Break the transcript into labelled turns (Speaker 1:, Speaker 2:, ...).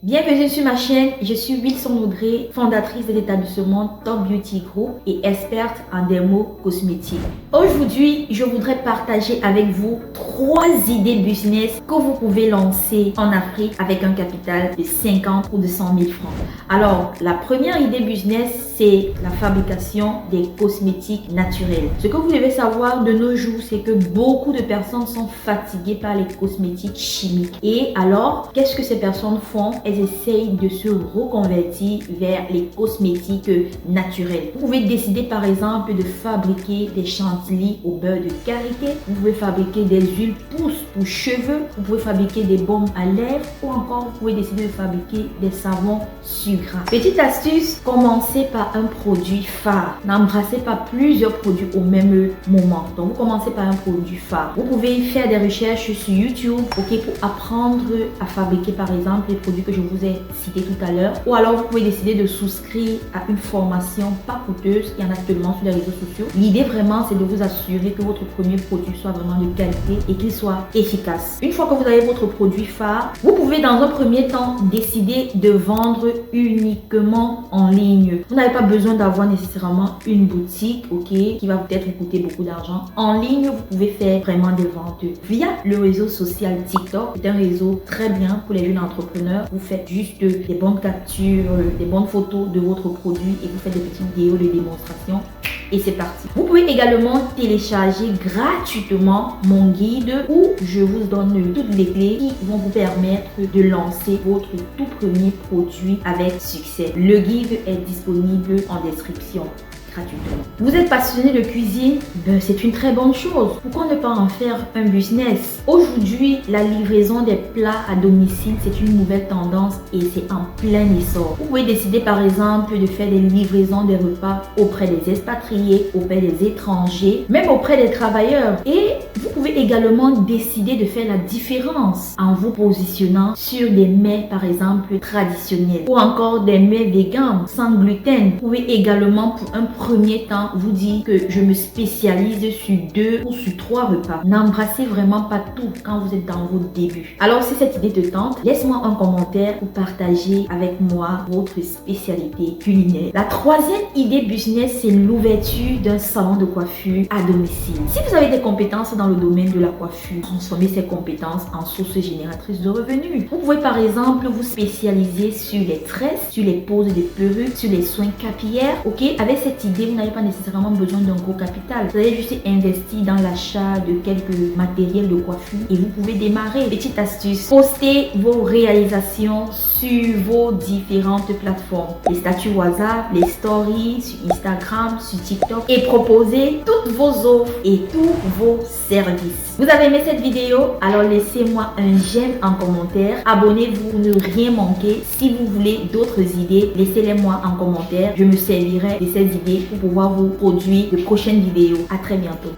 Speaker 1: Bienvenue sur ma chaîne, je suis Wilson Audrey, fondatrice de l'établissement Top Beauty Group et experte en dermo cosmétique. Aujourd'hui, je voudrais partager avec vous 3 idées business que vous pouvez lancer en Afrique avec un capital de 50 ou de 100 000 francs. Alors, la première idée business, c'est la fabrication des cosmétiques naturels. Ce que vous devez savoir de nos jours, c'est que beaucoup de personnes sont fatiguées par les cosmétiques chimiques. Et alors, qu'est-ce que ces personnes font? Elles essayent de se reconvertir vers les cosmétiques naturels. Vous pouvez décider par exemple de fabriquer des chantilly au beurre de karité. Vous pouvez fabriquer des huiles pousses pour cheveux. Vous pouvez fabriquer des baumes à lèvres ou encore vous pouvez décider de fabriquer des savons sur gras. Petite astuce, commencez par un produit phare. N'embrassez pas plusieurs produits au même moment. Donc vous commencez par un produit phare. Vous pouvez faire des recherches sur YouTube, pour apprendre à fabriquer par exemple les produits que je vous ai cités tout à l'heure. Ou alors vous pouvez décider de souscrire à une formation pas coûteuse. Il y en a actuellement sur les réseaux sociaux. L'idée vraiment, c'est de vous assurer que votre premier produit soit vraiment de qualité et qu'il soit efficace. Une fois que vous avez votre produit phare, vous pouvez dans un premier temps décider de vendre uniquement en ligne. Vous n'avez pas besoin d'avoir nécessairement une boutique, qui va peut-être coûter beaucoup d'argent. En ligne, vous pouvez faire vraiment des ventes via le réseau social TikTok. C'est un réseau très bien pour les jeunes entrepreneurs. Vous faites juste des bonnes captures, des bonnes photos de votre produit et vous faites des petites vidéos de démonstration. Et c'est parti. Vous pouvez également télécharger gratuitement mon guide où je vous donne toutes les clés qui vont vous permettre de lancer votre tout premier produit avec succès. Le guide est disponible en description. Vous êtes passionné de cuisine? C'est une très bonne chose. Pourquoi ne pas en faire un business? Aujourd'hui, la livraison des plats à domicile, c'est une nouvelle tendance et c'est en plein essor. Vous pouvez décider par exemple de faire des livraisons des repas auprès des expatriés, auprès des étrangers, même auprès des travailleurs. Et vous pouvez également décider de faire la différence en vous positionnant sur des mets par exemple traditionnels ou encore des mets véganes sans gluten. Vous pouvez également pour un premier temps vous dire que je me spécialise sur 2 ou sur 3 repas. N'embrassez vraiment pas tout quand vous êtes dans vos débuts. Alors si cette idée te tente, laisse-moi un commentaire pour partager avec moi votre spécialité culinaire. La troisième idée business, c'est l'ouverture d'un salon de coiffure à domicile. Si vous avez des compétences dans le domaine de la coiffure, transformez ces compétences en source génératrice de revenus. Vous pouvez par exemple vous spécialiser sur les tresses, sur les poses de perruques, sur les soins capillaires. Avec cette idée, vous n'avez pas nécessairement besoin d'un gros capital. Vous allez juste investir dans l'achat de quelques matériels de coiffure et vous pouvez démarrer. Petite astuce, postez vos réalisations sur vos différentes plateformes. Les statuts WhatsApp, les stories sur Instagram, sur TikTok et proposez toutes vos offres et tous vos services. Vous avez aimé cette vidéo? Alors laissez-moi un j'aime en commentaire. Abonnez-vous pour ne rien manquer. Si vous voulez d'autres idées, laissez-les moi en commentaire. Je me servirai de ces idées pour pouvoir vous produire de prochaines vidéos. À très bientôt.